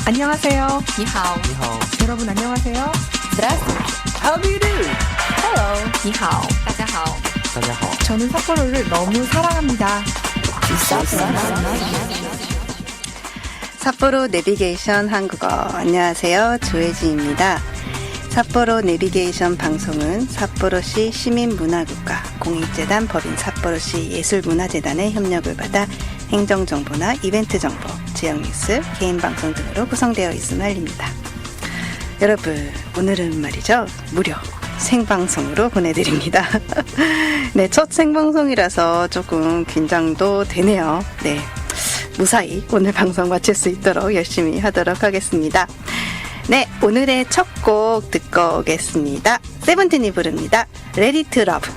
안녕하세요. 你好， 你好， 여러분 안녕하세요. Здравствуйте. How do you do? Hello，你好，大家好。大家好。 저는 삿포로를 너무 사랑합니다. 삿포로 내비게이션 한국어. 안녕하세요. 조혜진입니다. 삿포로 내비게이션 방송은 삿포로시 시민문화국가 공익재단 법인 삿포로시 예술문화재단의 협력을 받아 행정정보나 이벤트 정보, 지역뉴스, 개인방송 등으로 구성되어 있음을 알립니다. 여러분, 오늘은 말이죠. 무료 생방송으로 보내드립니다. 네, 첫 생방송이라서 조금 긴장도 되네요. 네, 무사히 오늘 방송 마칠 수 있도록 열심히 하도록 하겠습니다. 네, 오늘의 첫 곡 듣고 오겠습니다. 세븐틴이 부릅니다. Ready to Love.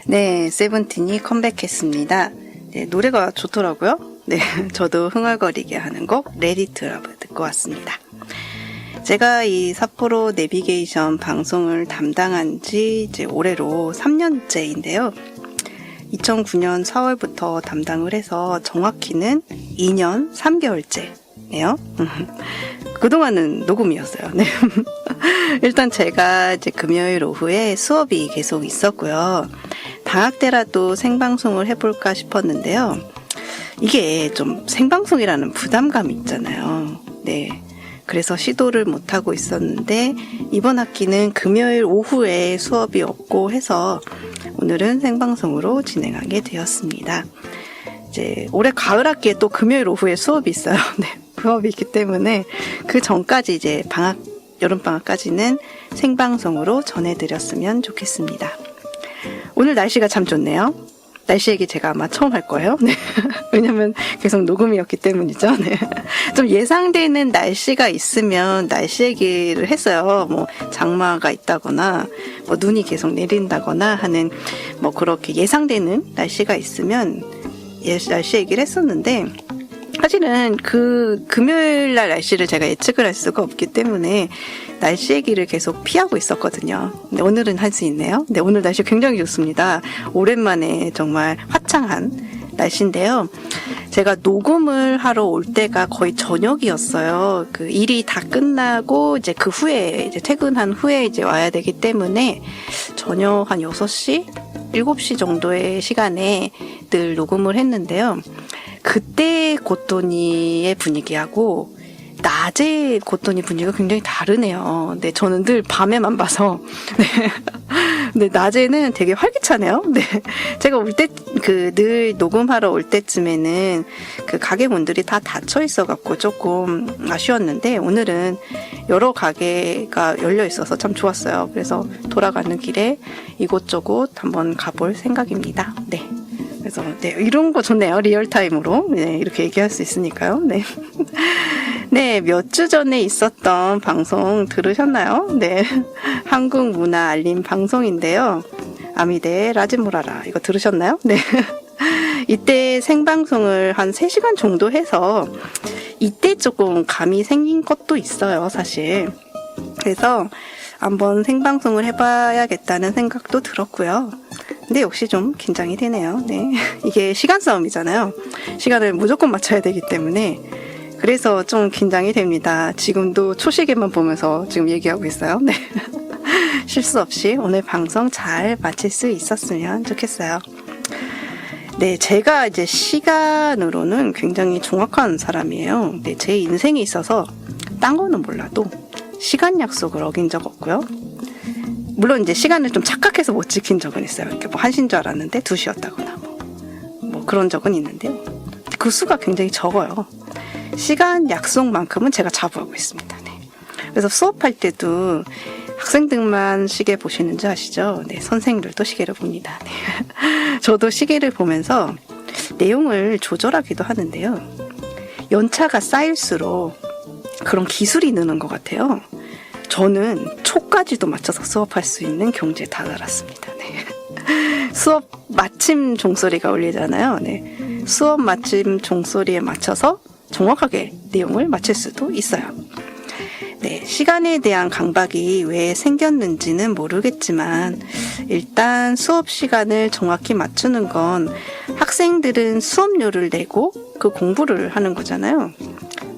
네, 세븐틴이 컴백했습니다. 네, 노래가 좋더라고요. 네, 저도 흥얼거리게 하는 곡 Ready to Love 듣고 왔습니다. 제가 이 삿포로 내비게이션 방송을 담당한 지 이제 올해로 3년째인데요. 2009년 4월부터 담당을 해서 정확히는 2년 3개월째네요. 그동안은 녹음이었어요. 네. 일단 제가 이제 금요일 오후에 수업이 계속 있었고요. 방학 때라도 생방송을 해볼까 싶었는데요. 이게 좀 생방송이라는 부담감이 있잖아요. 네. 그래서 시도를 못하고 있었는데 이번 학기는 금요일 오후에 수업이 없고 해서 오늘은 생방송으로 진행하게 되었습니다. 이제 올해 가을 학기에 또 금요일 오후에 수업이 있어요. 네, 수업이 있기 때문에 그 전까지 이제 여름방학까지는 생방송으로 전해드렸으면 좋겠습니다. 오늘 날씨가 참 좋네요. 날씨 얘기 제가 아마 처음 할 거예요. 네. 왜냐면 계속 녹음이었기 때문이죠. 네. 좀 예상되는 날씨가 있으면 날씨 얘기를 했어요. 뭐 장마가 있다거나 뭐 눈이 계속 내린다거나 하는 뭐 그렇게 예상되는 날씨가 있으면 날씨 얘기를 했었는데 사실은 그 금요일 날 날씨를 제가 예측을 할 수가 없기 때문에 날씨 얘기를 계속 피하고 있었거든요. 근데 오늘은 할 수 있네요. 네, 오늘 날씨 굉장히 좋습니다. 오랜만에 정말 화창한 날씨인데요. 제가 녹음을 하러 올 때가 거의 저녁이었어요. 그 일이 다 끝나고 이제 그 후에 이제 퇴근한 후에 이제 와야 되기 때문에 저녁 한 6시, 7시 정도의 시간에 늘 녹음을 했는데요. 그때 고토니의 분위기하고 낮에 고토니 분위기가 굉장히 다르네요. 네, 저는 늘 밤에만 봐서. 네. 근데 낮에는 되게 활기차네요. 네. 제가 올 때, 늘 녹음하러 올 때쯤에는 그 가게 문들이 다 닫혀 있어갖고 조금 아쉬웠는데 오늘은 여러 가게가 열려 있어서 참 좋았어요. 그래서 돌아가는 길에 이곳저곳 한번 가볼 생각입니다. 네. 그래서 네, 이런 거 좋네요. 리얼타임으로 네, 이렇게 얘기할 수 있으니까요. 네, 네, 몇 주 전에 있었던 방송 들으셨나요? 네, 한국 문화 알림 방송인데요. 아미데 라지무라라 이거 들으셨나요? 네, 이때 생방송을 한 3시간 정도 해서 이때 조금 감이 생긴 것도 있어요, 사실. 그래서 한번 생방송을 해봐야겠다는 생각도 들었고요. 근데 역시 좀 긴장이 되네요. 네. 이게 시간 싸움이잖아요. 시간을 무조건 맞춰야 되기 때문에 그래서 좀 긴장이 됩니다. 지금도 초시계만 보면서 지금 얘기하고 있어요. 네. 실수 없이 오늘 방송 잘 마칠 수 있었으면 좋겠어요. 네, 제가 이제 시간으로는 굉장히 정확한 사람이에요. 네, 제 인생에 있어서 딴 거는 몰라도 시간 약속을 어긴 적 없고요. 물론 이제 시간을 좀 착각해서 못 지킨 적은 있어요. 이렇게 뭐 1시인 줄 알았는데 2시였다거나 뭐 그런 적은 있는데요. 그 수가 굉장히 적어요. 시간 약속만큼은 제가 자부하고 있습니다. 네. 그래서 수업할 때도 학생들만 시계 보시는지 아시죠? 네, 선생님들도 시계를 봅니다. 네. 저도 시계를 보면서 내용을 조절하기도 하는데요. 연차가 쌓일수록 그런 기술이 느는 것 같아요. 저는 초까지도 맞춰서 수업할 수 있는 경지에 다다랐습니다. 네. 수업 마침 종소리가 울리잖아요. 네. 수업 마침 종소리에 맞춰서 정확하게 내용을 마칠 수도 있어요. 네, 네, 시간에 대한 강박이 왜 생겼는지는 모르겠지만 일단 수업 시간을 정확히 맞추는 건 학생들은 수업료를 내고 그 공부를 하는 거잖아요.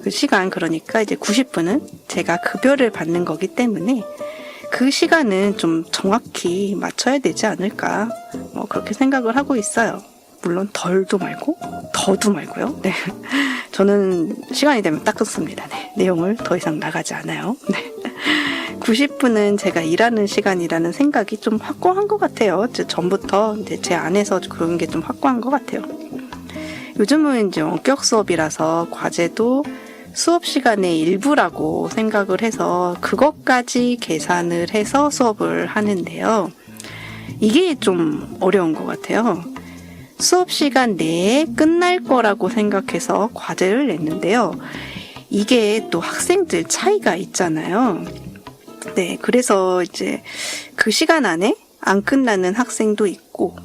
그 시간 그러니까 이제 90분은 제가 급여를 받는 거기 때문에 그 시간은 좀 정확히 맞춰야 되지 않을까 그렇게 생각을 하고 있어요. 물론 덜도 말고 더도 말고요. 네. 저는 시간이 되면 딱 끊습니다. 네. 내용을 더 이상 나가지 않아요. 네. 90분은 제가 일하는 시간이라는 생각이 좀 확고한 것 같아요. 전부터 이제 제 안에서 그런 게 좀 확고한 것 같아요. 요즘은 이제 원격 수업이라서 과제도 수업 시간의 일부라고 생각을 해서 그것까지 계산을 해서 수업을 하는데요. 이게 좀 어려운 것 같아요. 수업 시간 내에 끝날 거라고 생각해서 과제를 냈는데요. 이게 또 학생들 차이가 있잖아요. 네, 그래서 이제 그 시간 안에 안 끝나는 학생도 있고,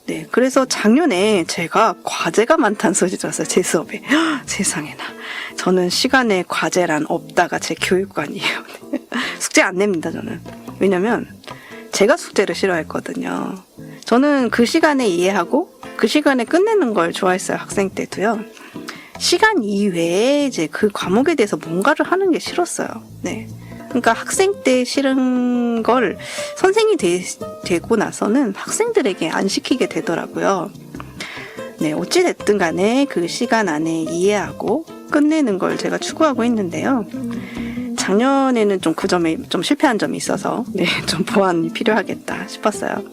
네, 그래서 작년에 제가 과제가 많다는 소리 들었어요, 제 수업에. 세상에나. 저는 시간에 과제란 없다가 제 교육관이에요. 숙제 안 냅니다, 저는. 왜냐면 제가 숙제를 싫어했거든요. 저는 그 시간에 이해하고 그 시간에 끝내는 걸 좋아했어요, 학생 때도요. 시간 이외에 이제 그 과목에 대해서 뭔가를 하는 게 싫었어요. 네. 그러니까 학생 때 싫은 걸 선생이 되고 나서는 학생들에게 안 시키게 되더라고요. 네, 어찌됐든 간에 그 시간 안에 이해하고 끝내는 걸 제가 추구하고 있는데요. 작년에는 좀 그 점에 좀 실패한 점이 있어서 네, 좀 보완이 필요하겠다 싶었어요.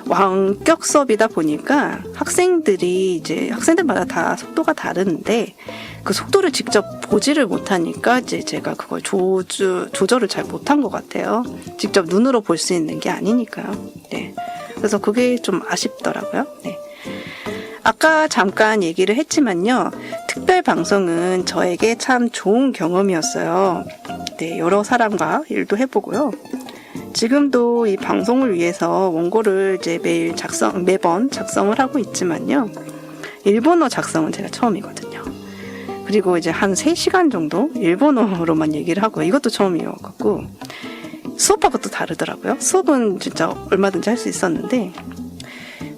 원격 수업이다 보니까 학생들이 이제 학생들마다 다 속도가 다른데 그 속도를 직접 보지를 못하니까 이제 제가 그걸 조절을 잘 못한 것 같아요. 직접 눈으로 볼 수 있는 게 아니니까요. 네. 그래서 그게 좀 아쉽더라고요. 네. 아까 잠깐 얘기를 했지만요. 특별 방송은 저에게 참 좋은 경험이었어요. 네, 여러 사람과 일도 해보고요. 지금도 이 방송을 위해서 원고를 이제 매번 작성을 하고 있지만요. 일본어 작성은 제가 처음이거든요. 그리고 이제 한 3시간 정도 일본어로만 얘기를 하고 이것도 처음이어갖고 수업하고 또 다르더라고요. 수업은 진짜 얼마든지 할 수 있었는데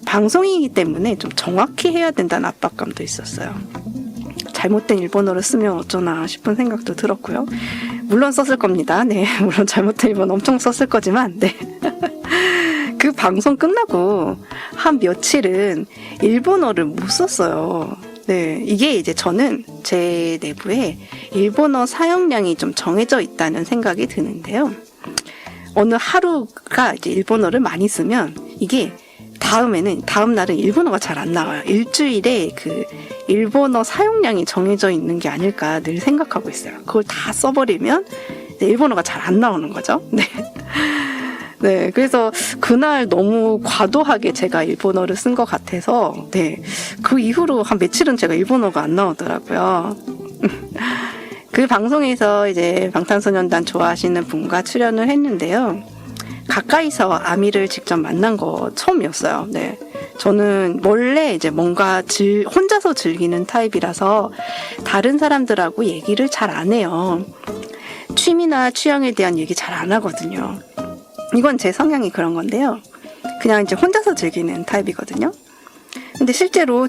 방송이기 때문에 좀 정확히 해야 된다는 압박감도 있었어요. 잘못된 일본어를 쓰면 어쩌나 싶은 생각도 들었고요. 물론 썼을 겁니다. 네, 물론 잘못된 일본어 엄청 썼을 거지만, 네. 그 방송 끝나고 한 며칠은 일본어를 못 썼어요. 네, 이게 이제 저는 제 내부에 일본어 사용량이 좀 정해져 있다는 생각이 드는데요. 어느 하루가 이제 일본어를 많이 쓰면 이게 다음 날은 일본어가 잘 안 나와요. 일주일에 그 일본어 사용량이 정해져 있는 게 아닐까 늘 생각하고 있어요. 그걸 다 써버리면 일본어가 잘 안 나오는 거죠. 네. 네. 그래서 그날 너무 과도하게 제가 일본어를 쓴 것 같아서, 네. 그 이후로 한 며칠은 제가 일본어가 안 나오더라고요. 그 방송에서 이제 방탄소년단 좋아하시는 분과 출연을 했는데요. 가까이서 아미를 직접 만난 거 처음이었어요. 네. 저는 원래 이제 뭔가 혼자서 즐기는 타입이라서 다른 사람들하고 얘기를 잘 안 해요. 취미나 취향에 대한 얘기 잘 안 하거든요. 이건 제 성향이 그런 건데요. 그냥 이제 혼자서 즐기는 타입이거든요. 근데 실제로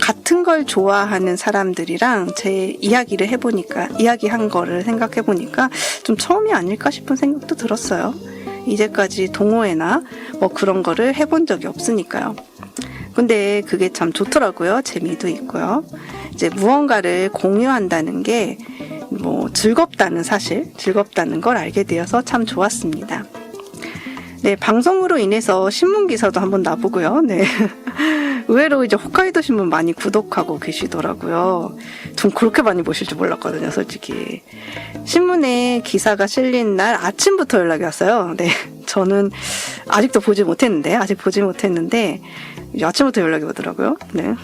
같은 걸 좋아하는 사람들이랑 제 이야기한 거를 생각해보니까 좀 처음이 아닐까 싶은 생각도 들었어요. 이제까지 동호회나 뭐 그런 거를 해본 적이 없으니까요. 근데 그게 참 좋더라고요. 재미도 있고요. 이제 무언가를 공유한다는 게 뭐 즐겁다는 걸 알게 되어서 참 좋았습니다. 네, 방송으로 인해서 신문 기사도 한번 나보고요. 네. 의외로 이제 홋카이도 신문 많이 구독하고 계시더라고요. 전 그렇게 많이 보실 줄 몰랐거든요, 솔직히. 신문에 기사가 실린 날 아침부터 연락이 왔어요. 네. 저는 아직 보지 못했는데, 아침부터 연락이 오더라고요. 네.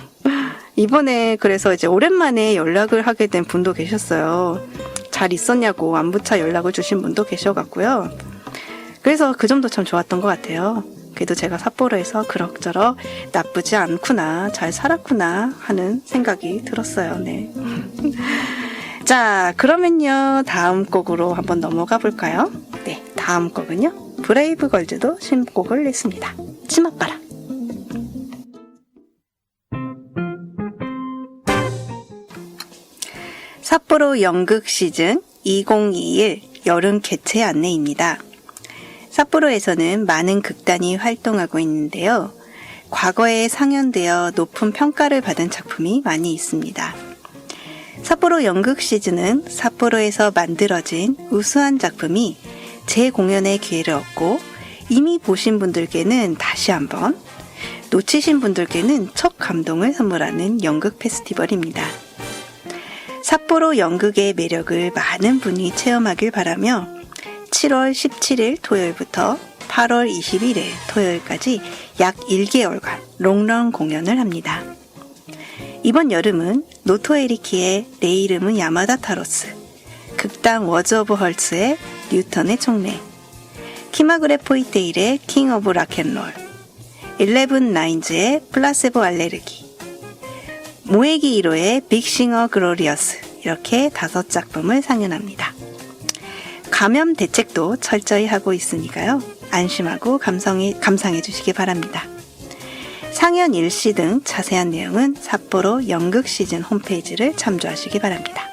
이번에 그래서 이제 오랜만에 연락을 하게 된 분도 계셨어요. 잘 있었냐고 안부차 연락을 주신 분도 계셔갖고요. 그래서 그 점도 참 좋았던 것 같아요. 그래도 제가 삿포로에서 그럭저럭 나쁘지 않구나, 잘 살았구나 하는 생각이 들었어요. 네. 자, 그러면요. 다음 곡으로 한번 넘어가 볼까요? 네, 다음 곡은요. 브레이브걸즈도 신곡을 냈습니다. 치맛바람. 삿포로 연극 시즌 2021 여름 개최 안내입니다. 삿포로에서는 많은 극단이 활동하고 있는데요. 과거에 상연되어 높은 평가를 받은 작품이 많이 있습니다. 삿포로 연극 시즌은 삿포로에서 만들어진 우수한 작품이 재공연의 기회를 얻고 이미 보신 분들께는 다시 한번, 놓치신 분들께는 첫 감동을 선물하는 연극 페스티벌입니다. 삿포로 연극의 매력을 많은 분이 체험하길 바라며 7월 17일 토요일부터 8월 21일 토요일까지 약 1개월간 롱런 공연을 합니다. 이번 여름은 노토 에리키의 내 이름은 야마다 타로스, 극단 워즈 오브 헐츠의 뉴턴의 총매, 키마그레 포이테일의 킹 오브 락앤롤, 11 나인즈의 플라세보 알레르기, 모에기 1호의 빅싱어 글로리어스, 이렇게 5작품을 상연합니다. 감염 대책도 철저히 하고 있으니까요. 안심하고 감상해 주시기 바랍니다. 상연 일시 등 자세한 내용은 삿포로 연극 시즌 홈페이지를 참조하시기 바랍니다.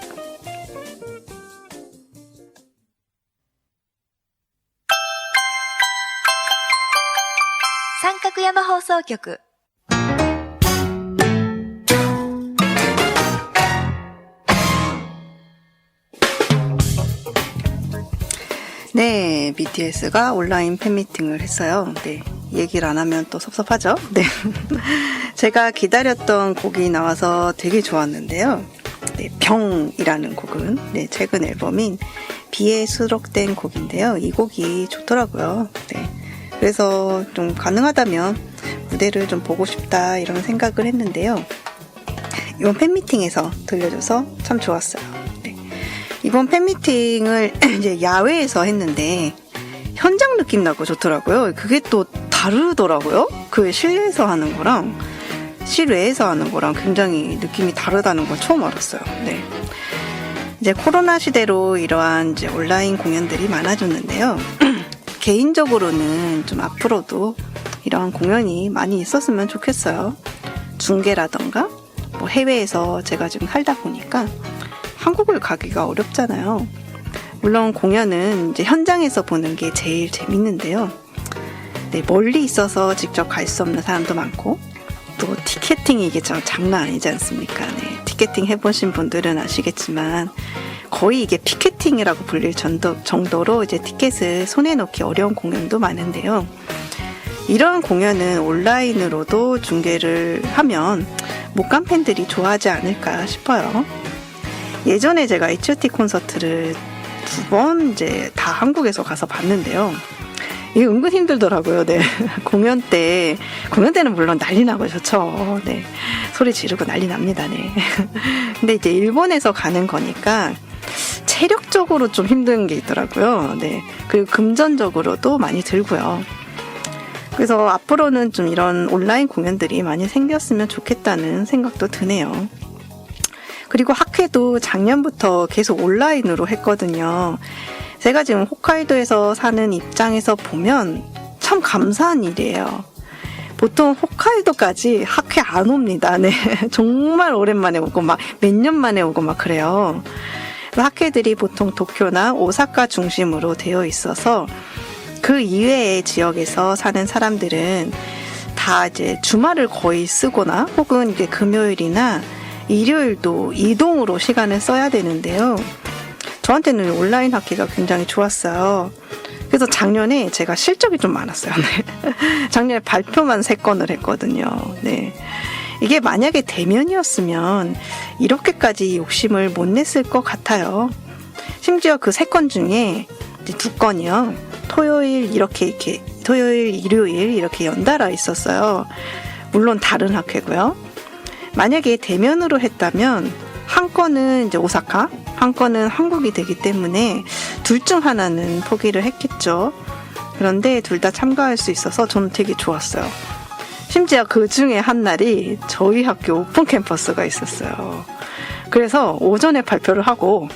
삼각山放送局 네, BTS가 온라인 팬미팅을 했어요. 네, 얘기를 안 하면 또 섭섭하죠? 네. 제가 기다렸던 곡이 나와서 되게 좋았는데요. 네, 병이라는 곡은 네, 최근 앨범인 비에 수록된 곡인데요. 이 곡이 좋더라고요. 네. 그래서 좀 가능하다면 무대를 좀 보고 싶다 이런 생각을 했는데요. 이번 팬미팅에서 들려줘서 참 좋았어요. 네. 이번 팬미팅을 이제 야외에서 했는데 현장 느낌 나고 좋더라고요. 그게 또 다르더라고요. 그 실내에서 하는 거랑 실외에서 하는 거랑 굉장히 느낌이 다르다는 걸 처음 알았어요. 네. 이제 코로나 시대로 이러한 이제 온라인 공연들이 많아졌는데요. 개인적으로는 좀 앞으로도 이러한 공연이 많이 있었으면 좋겠어요. 중계라던가 뭐 해외에서 제가 지금 살다 보니까 한국을 가기가 어렵잖아요. 물론 공연은 이제 현장에서 보는 게 제일 재밌는데요. 네, 멀리 있어서 직접 갈 수 없는 사람도 많고 또 티켓팅이 이게 장난 아니지 않습니까? 네, 티켓팅 해보신 분들은 아시겠지만 거의 이게 피켓팅이라고 불릴 정도로 이제 티켓을 손에 넣기 어려운 공연도 많은데요. 이런 공연은 온라인으로도 중계를 하면 못 간 팬들이 좋아하지 않을까 싶어요. 예전에 제가 H.O.T 콘서트를 2번 이제 다 한국에서 가서 봤는데요. 이게 은근 힘들더라고요. 네. 공연 때는 물론 난리 나고 좋죠. 네. 소리 지르고 난리 납니다. 네. 근데 이제 일본에서 가는 거니까 체력적으로 좀 힘든 게 있더라고요. 네. 그리고 금전적으로도 많이 들고요. 그래서 앞으로는 좀 이런 온라인 공연들이 많이 생겼으면 좋겠다는 생각도 드네요. 그리고 학회도 작년부터 계속 온라인으로 했거든요. 제가 지금 홋카이도에서 사는 입장에서 보면 참 감사한 일이에요. 보통 홋카이도까지 학회 안 옵니다. 네. 정말 오랜만에 오고 막 몇 년 만에 오고 막 그래요. 학회들이 보통 도쿄나 오사카 중심으로 되어 있어서 그 이외의 지역에서 사는 사람들은 다 이제 주말을 거의 쓰거나 혹은 이제 금요일이나 일요일도 이동으로 시간을 써야 되는데요. 저한테는 온라인 학회가 굉장히 좋았어요. 그래서 작년에 제가 실적이 좀 많았어요. 네. 작년에 발표만 3건을 했거든요. 네. 이게 만약에 대면이었으면 이렇게까지 욕심을 못 냈을 것 같아요. 심지어 그 3건 중에 이제 2건이요. 토요일, 일요일 이렇게 연달아 있었어요. 물론 다른 학회고요. 만약에 대면으로 했다면 한 건은 이제 오사카, 한 건은 한국이 되기 때문에 둘 중 하나는 포기를 했겠죠. 그런데 둘 다 참가할 수 있어서 저는 되게 좋았어요. 심지어 그 중에 한 날이 저희 학교 오픈 캠퍼스가 있었어요. 그래서 오전에 발표를 하고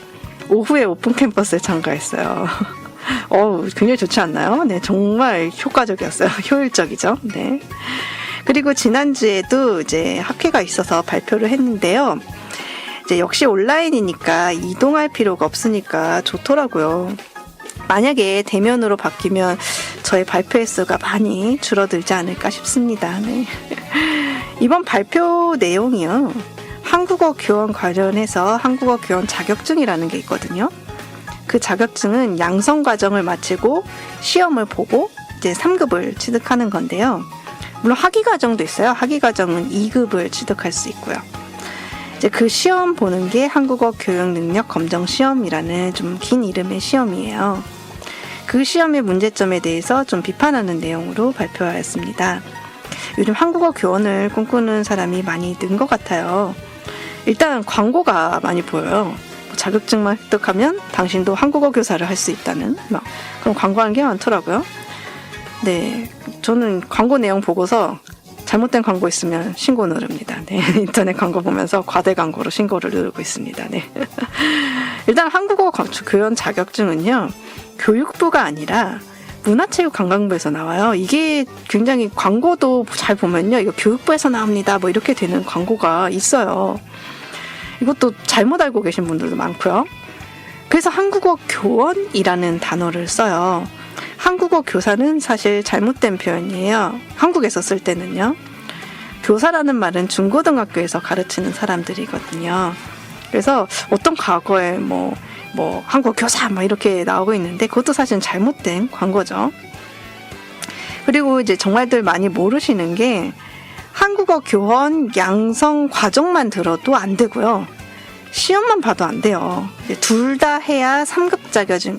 오후에 오픈 캠퍼스에 참가했어요. 굉장히 좋지 않나요? 네, 정말 효과적이었어요. 효율적이죠. 네. 그리고 지난주에도 이제 학회가 있어서 발표를 했는데요. 이제 역시 온라인이니까 이동할 필요가 없으니까 좋더라고요. 만약에 대면으로 바뀌면 저의 발표 횟수가 많이 줄어들지 않을까 싶습니다. 네. 이번 발표 내용이요. 한국어 교원 관련해서 한국어 교원 자격증이라는 게 있거든요. 그 자격증은 양성 과정을 마치고 시험을 보고 이제 3급을 취득하는 건데요. 물론 학위 과정도 있어요. 학위 과정은 2급을 취득할 수 있고요. 이제 그 시험 보는 게 한국어 교육 능력 검정 시험이라는 좀 긴 이름의 시험이에요. 그 시험의 문제점에 대해서 좀 비판하는 내용으로 발표하였습니다. 요즘 한국어 교원을 꿈꾸는 사람이 많이 는 것 같아요. 일단 광고가 많이 보여요. 자격증만 획득하면 당신도 한국어 교사를 할 수 있다는 그런 광고하는 게 많더라고요. 네, 저는 광고 내용 보고서 잘못된 광고 있으면 신고 누릅니다. 네, 인터넷 광고 보면서 과대 광고로 신고를 누르고 있습니다. 네. 일단 한국어 교원 자격증은요, 교육부가 아니라 문화체육관광부에서 나와요. 이게 굉장히 광고도 잘 보면요, 이거 교육부에서 나옵니다. 뭐 이렇게 되는 광고가 있어요. 이것도 잘못 알고 계신 분들도 많고요. 그래서 한국어 교원이라는 단어를 써요. 한국어 교사는 사실 잘못된 표현이에요. 한국에서 쓸 때는요. 교사라는 말은 중고등학교에서 가르치는 사람들이거든요. 그래서 어떤 과거에 뭐 한국어 교사 이렇게 나오고 있는데 그것도 사실 잘못된 광고죠. 그리고 이제 정말들 많이 모르시는 게 한국어 교원 양성 과정만 들어도 안 되고요. 시험만 봐도 안 돼요. 둘 다 해야 3급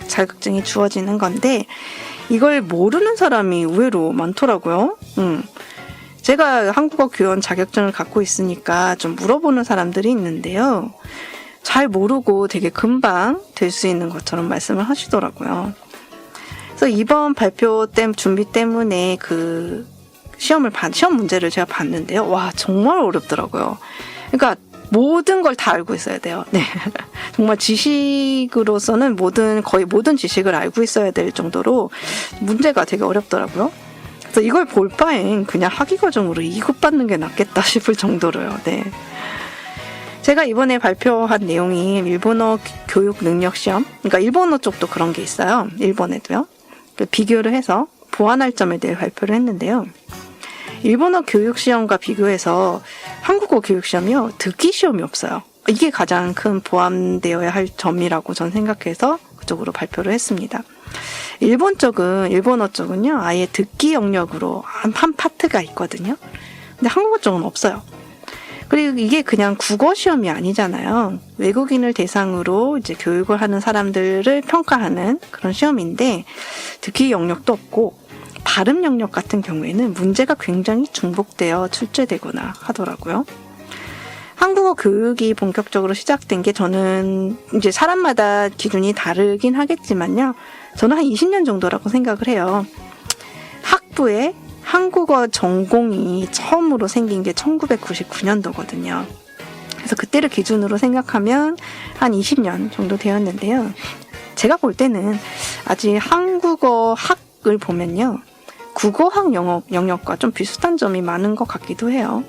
자격증이 주어지는 건데 이걸 모르는 사람이 의외로 많더라고요. 제가 한국어 교원 자격증을 갖고 있으니까 좀 물어보는 사람들이 있는데요. 잘 모르고 되게 금방 될 수 있는 것처럼 말씀을 하시더라고요. 그래서 이번 발표 준비 때문에 그 시험 문제를 제가 봤는데요. 와, 정말 어렵더라고요. 그러니까 모든 걸 다 알고 있어야 돼요. 네. 정말 지식으로서는 거의 모든 지식을 알고 있어야 될 정도로 문제가 되게 어렵더라고요. 그래서 이걸 볼 바엔 그냥 학위 과정으로 2급 받는 게 낫겠다 싶을 정도로요. 네. 제가 이번에 발표한 내용이 일본어 교육 능력 시험, 그러니까 일본어 쪽도 그런 게 있어요. 일본에도요. 비교를 해서 보완할 점에 대해 발표를 했는데요. 일본어 교육 시험과 비교해서 한국어 교육 시험이요, 듣기 시험이 없어요. 이게 가장 큰 보완되어야 할 점이라고 전 생각해서 그쪽으로 발표를 했습니다. 일본어 쪽은요, 아예 듣기 영역으로 한 파트가 있거든요. 근데 한국어 쪽은 없어요. 그리고 이게 그냥 국어 시험이 아니잖아요. 외국인을 대상으로 이제 교육을 하는 사람들을 평가하는 그런 시험인데 듣기 영역도 없고 발음 영역 같은 경우에는 문제가 굉장히 중복되어 출제되거나 하더라고요. 한국어 교육이 본격적으로 시작된 게 저는 이제 사람마다 기준이 다르긴 하겠지만요. 저는 한 20년 정도라고 생각을 해요. 학부에 한국어 전공이 처음으로 생긴 게 1999년도거든요. 그래서 그때를 기준으로 생각하면 한 20년 정도 되었는데요. 제가 볼 때는 아직 한국어 학을 보면요. 국어학 영역과 좀 비슷한 점이 많은 것 같기도 해요.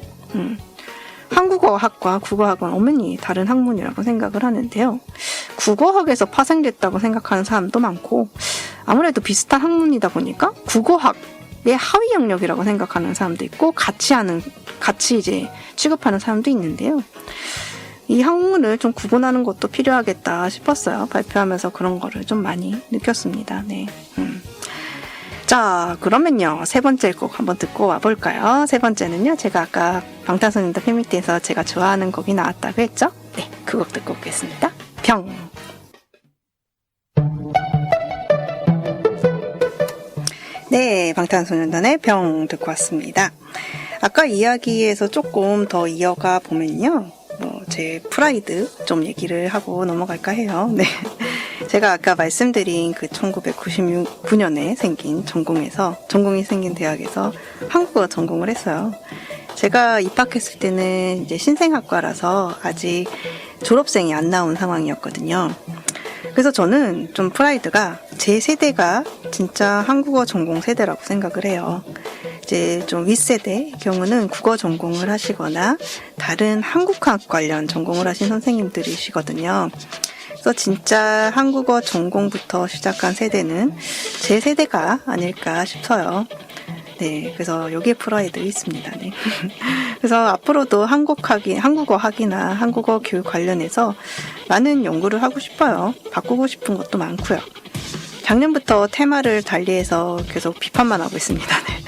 한국어학과 국어학은 엄연히 다른 학문이라고 생각을 하는데요. 국어학에서 파생됐다고 생각하는 사람도 많고 아무래도 비슷한 학문이다 보니까 국어학의 하위 영역이라고 생각하는 사람도 있고 같이 이제 취급하는 사람도 있는데요. 이 학문을 좀 구분하는 것도 필요하겠다 싶었어요. 발표하면서 그런 거를 좀 많이 느꼈습니다. 네. 자, 그러면요. 세 번째 곡 한번 듣고 와볼까요? 세 번째는요. 제가 아까 방탄소년단 팬미팅에서 제가 좋아하는 곡이 나왔다고 했죠? 네, 그 곡 듣고 오겠습니다. 병! 네, 방탄소년단의 병 듣고 왔습니다. 아까 이야기에서 조금 더 이어가 보면요. 제 프라이드 좀 얘기를 하고 넘어갈까 해요. 네. 제가 아까 말씀드린 그 1999년에 생긴 전공이 생긴 대학에서 한국어 전공을 했어요. 제가 입학했을 때는 이제 신생학과라서 아직 졸업생이 안 나온 상황이었거든요. 그래서 저는 좀 프라이드가 제 세대가 진짜 한국어 전공 세대라고 생각을 해요. 이제 좀 윗세대의 경우는 국어 전공을 하시거나 다른 한국학 관련 전공을 하신 선생님들이시거든요. 그래서 진짜 한국어 전공부터 시작한 세대는 제 세대가 아닐까 싶어요. 네, 그래서 여기에 프라이드 있습니다. 네. 그래서 앞으로도 한국어학이나 한국어 교육 관련해서 많은 연구를 하고 싶어요. 바꾸고 싶은 것도 많고요. 작년부터 테마를 달리해서 계속 비판만 하고 있습니다. 네.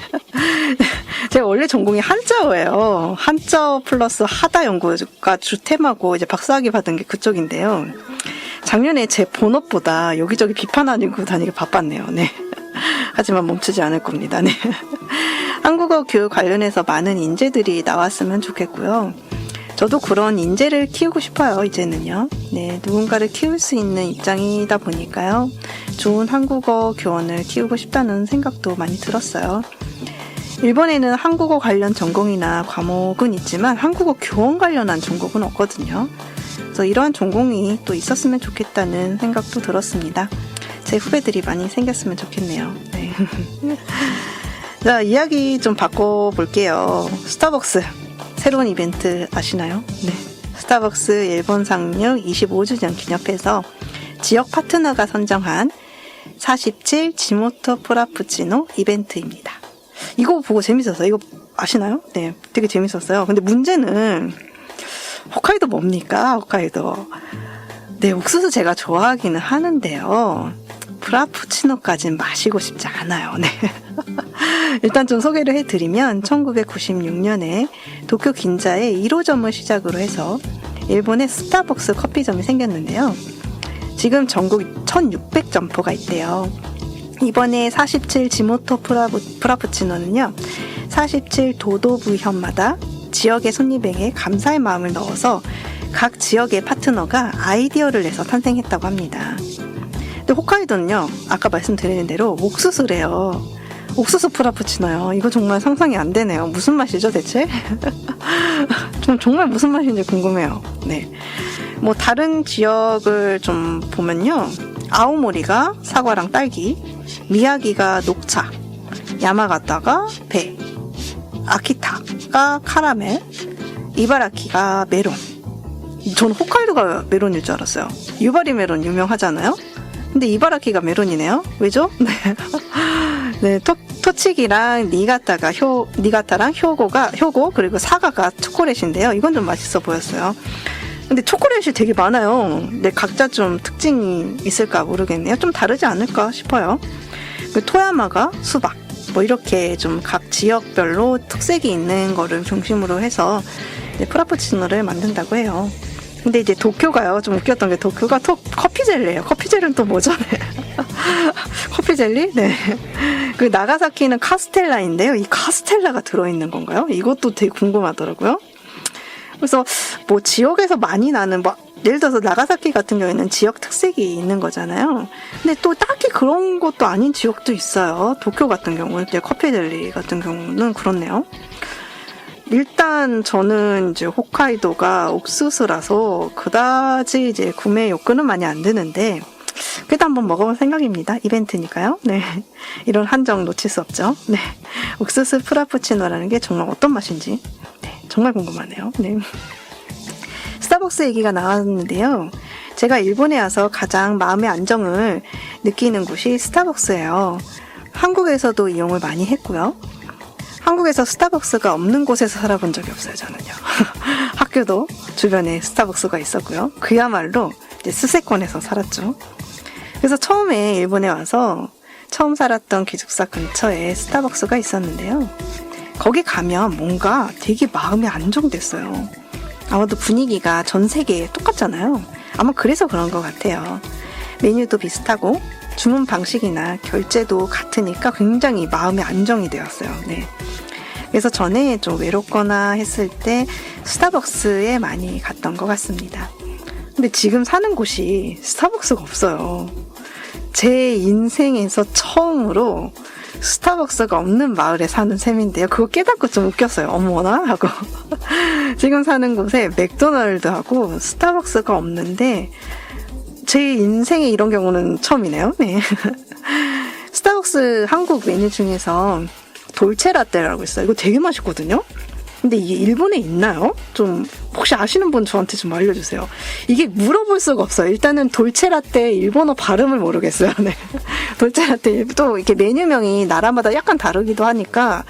제가 원래 전공이 한자어예요. 한자어 플러스 하다 연구가 주 테마고 이제 박사학위 받은 게 그쪽인데요. 작년에 제 본업보다 여기저기 비판하고 다니기 바빴네요. 네. 하지만 멈추지 않을 겁니다. 네. 한국어 교육 관련해서 많은 인재들이 나왔으면 좋겠고요. 저도 그런 인재를 키우고 싶어요, 이제는요. 네, 누군가를 키울 수 있는 입장이다 보니까요. 좋은 한국어 교원을 키우고 싶다는 생각도 많이 들었어요. 일본에는 한국어 관련 전공이나 과목은 있지만 한국어 교원 관련한 전공은 없거든요. 그래서 이러한 전공이 또 있었으면 좋겠다는 생각도 들었습니다. 제 후배들이 많이 생겼으면 좋겠네요. 네. 자, 이야기 좀 바꿔볼게요. 스타벅스 새로운 이벤트 아시나요? 네. 스타벅스 일본 상륙 25주년 기념해서 지역 파트너가 선정한 47 지모토 프라푸치노 이벤트입니다. 이거 보고 재밌었어요. 이거 아시나요? 네, 되게 재밌었어요. 근데 문제는 홋카이도 뭡니까? 홋카이도. 네, 옥수수 제가 좋아하기는 하는데요. 프라푸치노까지는 마시고 싶지 않아요. 네. 일단 좀 소개를 해드리면 1996년에 도쿄 긴자에 1호점을 시작으로 해서 일본에 스타벅스 커피점이 생겼는데요. 지금 전국 1600점포가 있대요. 이번에 47 지모토 프라푸치노는요. 47 도도부현마다 지역의 손님에게 감사의 마음을 넣어서 각 지역의 파트너가 아이디어를 내서 탄생했다고 합니다. 근데 홋카이도는요, 아까 말씀드린 대로 옥수수래요. 옥수수 프라푸치노요. 이거 정말 상상이 안 되네요. 무슨 맛이죠, 대체? 정말 무슨 맛인지 궁금해요. 네. 뭐 다른 지역을 좀 보면요, 아오모리가 사과랑 딸기, 미야기가 녹차, 야마가타가 배, 아키타가 카라멜, 이바라키가 메론. 저는 홋카이도가 메론일 줄 알았어요. 유바리 메론 유명하잖아요. 근데 이바라키가 메론이네요. 왜죠? 네. 네, 토치기랑 니가타랑 효고 그리고 사과가 초콜릿인데요. 이건 좀 맛있어 보였어요. 근데 초콜릿이 되게 많아요. 근데 각자 좀 특징이 있을까 모르겠네요. 좀 다르지 않을까 싶어요. 토야마가 수박. 뭐 이렇게 좀 각 지역별로 특색이 있는 거를 중심으로 해서 프라푸치노를 만든다고 해요. 근데 이제 도쿄가요. 좀 웃겼던 게 도쿄가 커피젤리예요. 커피젤리는 또 뭐죠? 네. 커피젤리? 네. 그 나가사키는 카스텔라인데요. 이 카스텔라가 들어있는 건가요? 이것도 되게 궁금하더라고요. 그래서 뭐 지역에서 많이 나는 뭐 예를 들어서 나가사키 같은 경우에는 지역 특색이 있는 거잖아요. 근데 또 딱히 그런 것도 아닌 지역도 있어요. 도쿄 같은 경우는 이제 커피젤리 같은 경우는 그렇네요. 일단 저는 이제 홋카이도가 옥수수라서 그다지 이제 구매 욕구는 많이 안 드는데 그래도 한번 먹어볼 생각입니다. 이벤트니까요. 네, 이런 한정 놓칠 수 없죠. 네, 옥수수 프라푸치노라는 게 정말 어떤 맛인지 네, 정말 궁금하네요. 네, 스타벅스 얘기가 나왔는데요. 제가 일본에 와서 가장 마음의 안정을 느끼는 곳이 스타벅스예요. 한국에서도 이용을 많이 했고요. 한국에서 스타벅스가 없는 곳에서 살아본 적이 없어요, 저는요. 학교도 주변에 스타벅스가 있었고요. 그야말로 이제 스세권에서 살았죠. 그래서 처음에 일본에 와서 처음 살았던 기숙사 근처에 스타벅스가 있었는데요. 거기 가면 뭔가 되게 마음이 안정됐어요. 아마도 분위기가 전 세계에 똑같잖아요. 아마 그래서 그런 것 같아요. 메뉴도 비슷하고 주문 방식이나 결제도 같으니까 굉장히 마음의 안정이 되었어요. 네. 그래서 전에 좀 외롭거나 했을 때 스타벅스에 많이 갔던 것 같습니다. 근데 지금 사는 곳이 스타벅스가 없어요. 제 인생에서 처음으로 스타벅스가 없는 마을에 사는 셈인데요. 그거 깨닫고 좀 웃겼어요. 어머나 하고. 지금 사는 곳에 맥도날드하고 스타벅스가 없는데 제 인생에 이런 경우는 처음이네요. 네. 스타벅스 한국 메뉴 중에서 돌체라떼라고 있어요. 이거 되게 맛있거든요. 근데 이게 일본에 있나요? 좀 혹시 아시는 분 저한테 좀 알려주세요. 이게 물어볼 수가 없어요. 일단은 돌체라떼 일본어 발음을 모르겠어요. 네. 돌체라떼 또 이렇게 메뉴명이 나라마다 약간 다르기도 하니까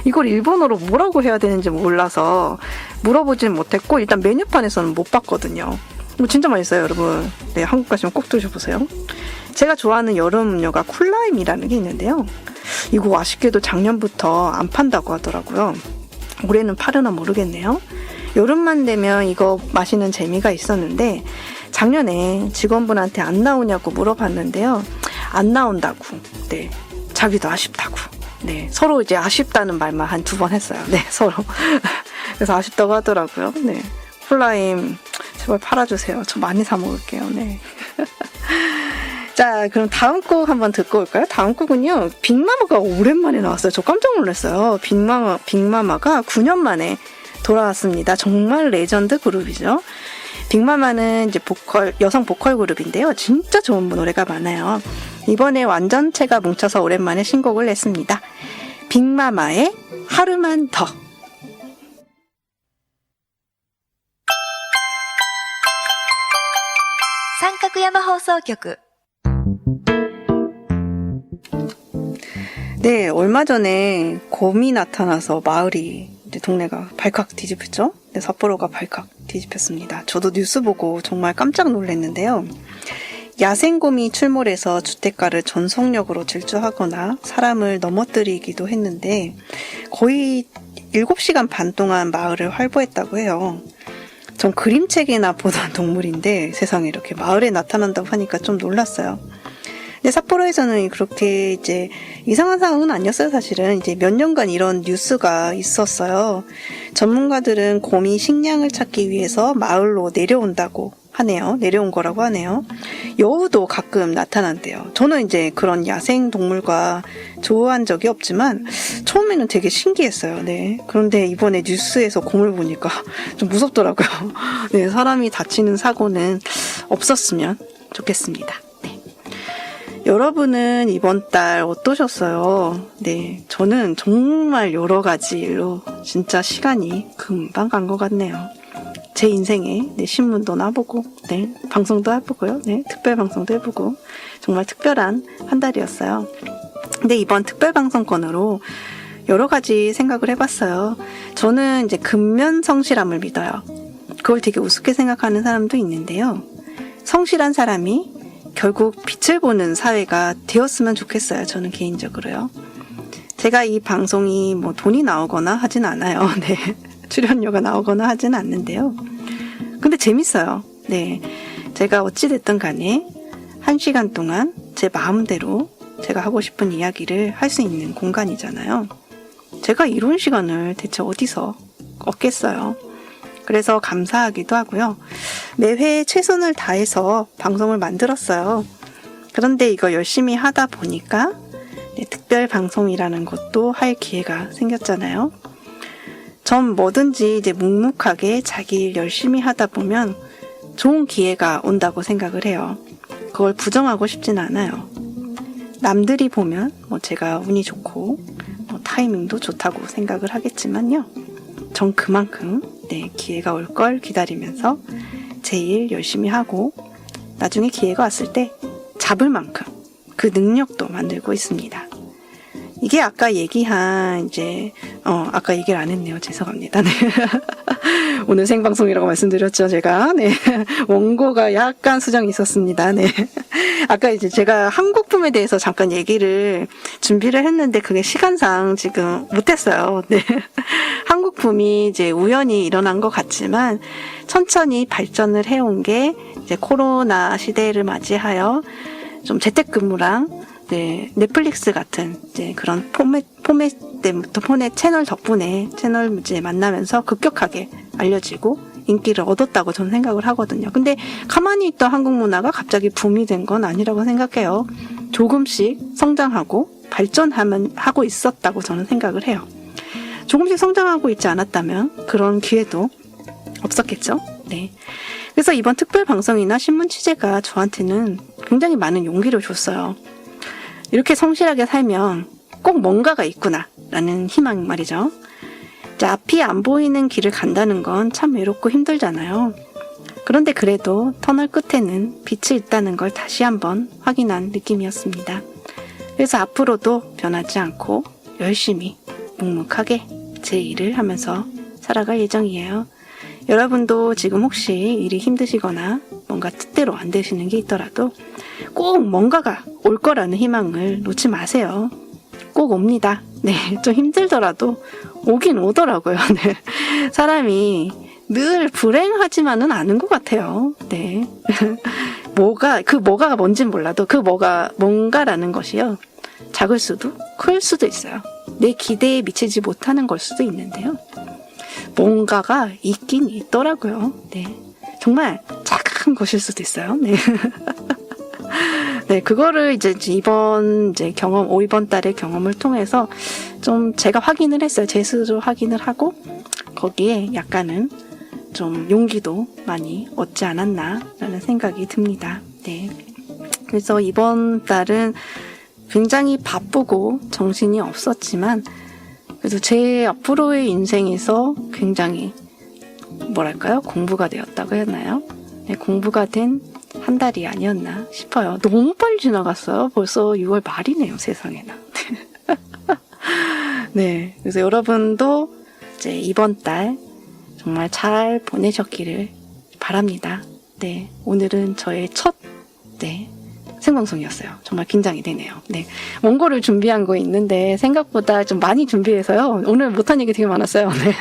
이걸 일본어로 뭐라고 해야 되는지 몰라서 물어보진 못했고 일단 메뉴판에서는 못 봤거든요. 이거 진짜 맛있어요, 여러분. 네, 한국 가시면 꼭 드셔보세요. 제가 좋아하는 여름 음료가 쿨라임이라는 게 있는데요. 이거 아쉽게도 작년부터 안 판다고 하더라고요. 올해는 파르나 모르겠네요. 여름만 되면 이거 마시는 재미가 있었는데 작년에 직원분한테 안 나오냐고 물어봤는데요. 안 나온다고. 네, 자기도 아쉽다고. 네, 서로 이제 아쉽다는 말만 한 2번 했어요. 네, 서로. 그래서 아쉽다고 하더라고요. 네, 쿨라임 제발 팔아주세요. 저 많이 사 먹을게요. 네. 자, 그럼 다음 곡 한번 듣고 올까요? 다음 곡은요, 빅마마가 오랜만에 나왔어요. 저 깜짝 놀랐어요. 빅마마가 9년 만에 돌아왔습니다. 정말 레전드 그룹이죠. 빅마마는 이제 여성 보컬 그룹인데요. 진짜 좋은 노래가 많아요. 이번에 완전체가 뭉쳐서 오랜만에 신곡을 냈습니다. 빅마마의 하루만 더. 삼각山放送局 네, 얼마 전에 곰이 나타나서 마을이 이제 동네가 발칵 뒤집혔죠? 네, 삿포로가 발칵 뒤집혔습니다. 저도 뉴스 보고 정말 깜짝 놀랐는데요. 야생곰이 출몰해서 주택가를 전속력으로 질주하거나 사람을 넘어뜨리기도 했는데 거의 7시간 반 동안 마을을 활보했다고 해요. 전 그림책이나 보던 동물인데 세상에 이렇게 마을에 나타난다고 하니까 좀 놀랐어요. 근데 삿포로에서는 그렇게 이제 이상한 상황은 아니었어요, 사실은. 이제 몇 년간 이런 뉴스가 있었어요. 전문가들은 곰이 식량을 찾기 위해서 마을로 내려온다고 하네요. 내려온 거라고 하네요. 여우도 가끔 나타난대요. 저는 이제 그런 야생 동물과 조우한 적이 없지만 처음에는 되게 신기했어요. 네. 그런데 이번에 뉴스에서 곰을 보니까 좀 무섭더라고요. 네, 사람이 다치는 사고는 없었으면 좋겠습니다. 네. 여러분은 이번 달 어떠셨어요? 네, 저는 정말 여러 가지 일로 진짜 시간이 금방 간 것 같네요. 제 인생에 네, 신문도 나보고 네, 방송도 해보고요. 네, 특별 방송도 해보고 정말 특별한 한 달이었어요. 근데 이번 특별 방송권으로 여러 가지 생각을 해봤어요. 저는 이제 근면 성실함을 믿어요. 그걸 되게 우습게 생각하는 사람도 있는데요. 성실한 사람이 결국 빛을 보는 사회가 되었으면 좋겠어요. 저는 개인적으로요. 제가 이 방송이 뭐 돈이 나오거나 하진 않아요. 네. 출연료가 나오거나 하진 않는데요. 근데 재밌어요. 네. 제가 어찌됐든 간에 1시간 동안 제 마음대로 제가 하고 싶은 이야기를 할 수 있는 공간이잖아요. 제가 이런 시간을 대체 어디서 얻겠어요. 그래서 감사하기도 하고요. 매회 최선을 다해서 방송을 만들었어요. 그런데 이거 열심히 하다 보니까 네, 특별 방송이라는 것도 할 기회가 생겼잖아요. 전 뭐든지 이제 묵묵하게 자기 일 열심히 하다 보면 좋은 기회가 온다고 생각을 해요. 그걸 부정하고 싶진 않아요. 남들이 보면 뭐 제가 운이 좋고 뭐 타이밍도 좋다고 생각을 하겠지만요. 전 그만큼 네, 기회가 올 걸 기다리면서 제 일 열심히 하고 나중에 기회가 왔을 때 잡을 만큼 그 능력도 만들고 있습니다. 이게 아까 얘기한 이제 아까 얘기를 안 했네요. 죄송합니다. 네. 오늘 생방송이라고 말씀드렸죠, 제가. 네. 원고가 약간 수정이 있었습니다. 네. 아까 이제 제가 한국품에 대해서 잠깐 얘기를 준비를 했는데 그게 시간상 지금 못했어요. 네. 한국품이 이제 우연히 일어난 것 같지만 천천히 발전을 해온 게 이제 코로나 시대를 맞이하여 좀 재택근무랑 네, 넷플릭스 같은 이제 그런 포맷 때부터 포맷 채널 덕분에 채널 이제 만나면서 급격하게 알려지고 인기를 얻었다고 저는 생각을 하거든요. 근데 가만히 있던 한국 문화가 갑자기 붐이 된 건 아니라고 생각해요. 조금씩 성장하고 발전하고 있었다고 저는 생각을 해요. 조금씩 성장하고 있지 않았다면 그런 기회도 없었겠죠. 네. 그래서 이번 특별 방송이나 신문 취재가 저한테는 굉장히 많은 용기를 줬어요. 이렇게 성실하게 살면 꼭 뭔가가 있구나 라는 희망 말이죠. 이제 앞이 안 보이는 길을 간다는 건 참 외롭고 힘들잖아요. 그런데 그래도 터널 끝에는 빛이 있다는 걸 다시 한번 확인한 느낌이었습니다. 그래서 앞으로도 변하지 않고 열심히 묵묵하게 제 일을 하면서 살아갈 예정이에요. 여러분도 지금 혹시 일이 힘드시거나 뭔가 뜻대로 안 되시는 게 있더라도 꼭 뭔가가 올 거라는 희망을 놓지 마세요. 꼭 옵니다. 네, 좀 힘들더라도 오긴 오더라고요. 네. 사람이 늘 불행하지만은 않은 것 같아요. 네. 뭐가 뭔진 몰라도 그 뭐가 뭔가라는 것이요. 작을 수도 클 수도 있어요. 내 기대에 미치지 못하는 걸 수도 있는데요. 뭔가가 있긴 있더라고요. 네. 정말 작은 것일 수도 있어요. 네. 네, 그거를 이제 이번 달의 경험을 통해서 좀 제가 확인을 했어요. 제 스스로 확인을 하고 거기에 약간은 좀 용기도 많이 얻지 않았나라는 생각이 듭니다. 네. 그래서 이번 달은 굉장히 바쁘고 정신이 없었지만 그래도 제 앞으로의 인생에서 굉장히 공부가 되었다고 했나요? 네, 공부가 된 한 달이 아니었나 싶어요. 너무 빨리 지나갔어요. 벌써 6월 말이네요, 세상에나. 네, 그래서 여러분도 이제 이번 달 정말 잘 보내셨기를 바랍니다. 네, 오늘은 저의 첫 생방송이었어요. 정말 긴장이 되네요. 네, 원고를 준비한 거 있는데 생각보다 좀 많이 준비해서요. 오늘 못한 얘기 되게 많았어요. 네.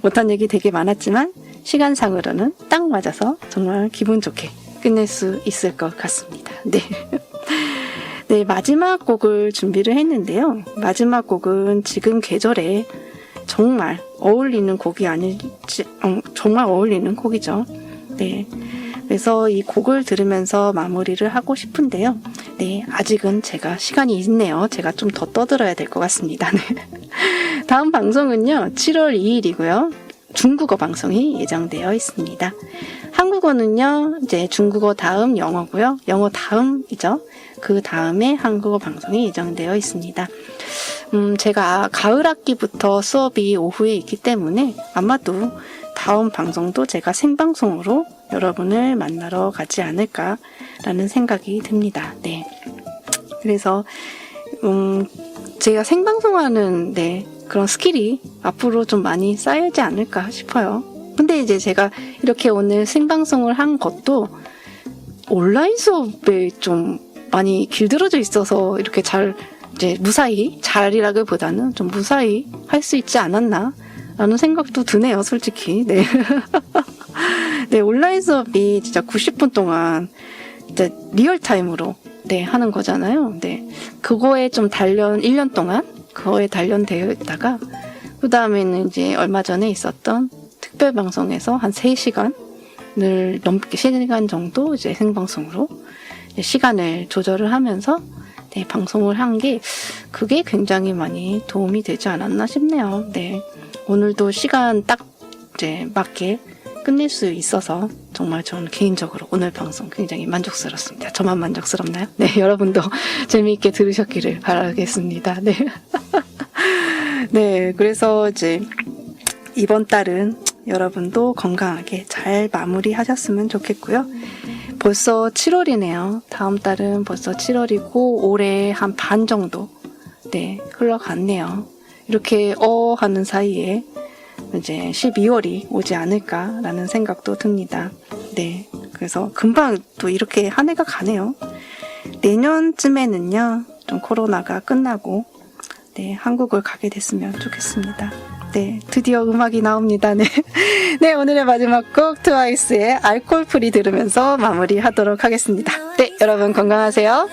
못한 얘기 되게 많았지만 시간상으로는 딱 맞아서 정말 기분 좋게 끝낼 수 있을 것 같습니다. 네. 네, 마지막 곡을 준비를 했는데요. 마지막 곡은 지금 계절에 정말 어울리는 곡이 아닐지, 정말 어울리는 곡이죠. 네. 그래서 이 곡을 들으면서 마무리를 하고 싶은데요. 네, 아직은 제가 시간이 있네요. 제가 좀 더 떠들어야 될 것 같습니다. 네. 다음 방송은요, 7월 2일이고요. 중국어 방송이 예정되어 있습니다. 한국어는요, 이제 중국어 다음 영어고요. 영어 다음이죠. 그 다음에 한국어 방송이 예정되어 있습니다. 제가 가을 학기부터 수업이 오후에 있기 때문에 아마도 다음 방송도 제가 생방송으로 여러분을 만나러 가지 않을까라는 생각이 듭니다. 네. 그래서 제가 생방송하는 그런 스킬이 앞으로 좀 많이 쌓이지 않을까 싶어요. 근데 이제 제가 이렇게 오늘 생방송을 한 것도 온라인 수업에 좀 많이 길들어져 있어서 이렇게 잘이라기보다는 좀 무사히 할 수 있지 않았나 라는 생각도 드네요, 솔직히. 네. 네, 온라인 수업이 진짜 90분 동안 진짜 리얼타임으로 하는 거잖아요. 네. 그거에 좀 1년 동안 그거에 단련되어 있다가 그 다음에는 이제 얼마 전에 있었던 특별 방송에서 한 3시간을 넘게 시간 정도 이제 생방송으로 이제 시간을 조절을 하면서 방송을 한 게 그게 굉장히 많이 도움이 되지 않았나 싶네요. 네. 오늘도 시간 딱 이제 맞게 끝낼 수 있어서 정말 저는 개인적으로 오늘 방송 굉장히 만족스럽습니다. 저만 만족스럽나요? 네, 여러분도 재미있게 들으셨기를 바라겠습니다. 네. 네, 그래서 이제 이번 달은 여러분도 건강하게 잘 마무리하셨으면 좋겠고요. 벌써 7월이네요. 다음 달은 벌써 7월이고 올해 한 반 정도 흘러갔네요. 이렇게 하는 사이에 이제 12월이 오지 않을까라는 생각도 듭니다. 네, 그래서 금방 또 이렇게 한 해가 가네요. 내년쯤에는요, 좀 코로나가 끝나고 한국을 가게 됐으면 좋겠습니다. 네, 드디어 음악이 나옵니다. 네, 네, 오늘의 마지막 곡 트와이스의 알코올 프리 들으면서 마무리하도록 하겠습니다. 네, 여러분 건강하세요.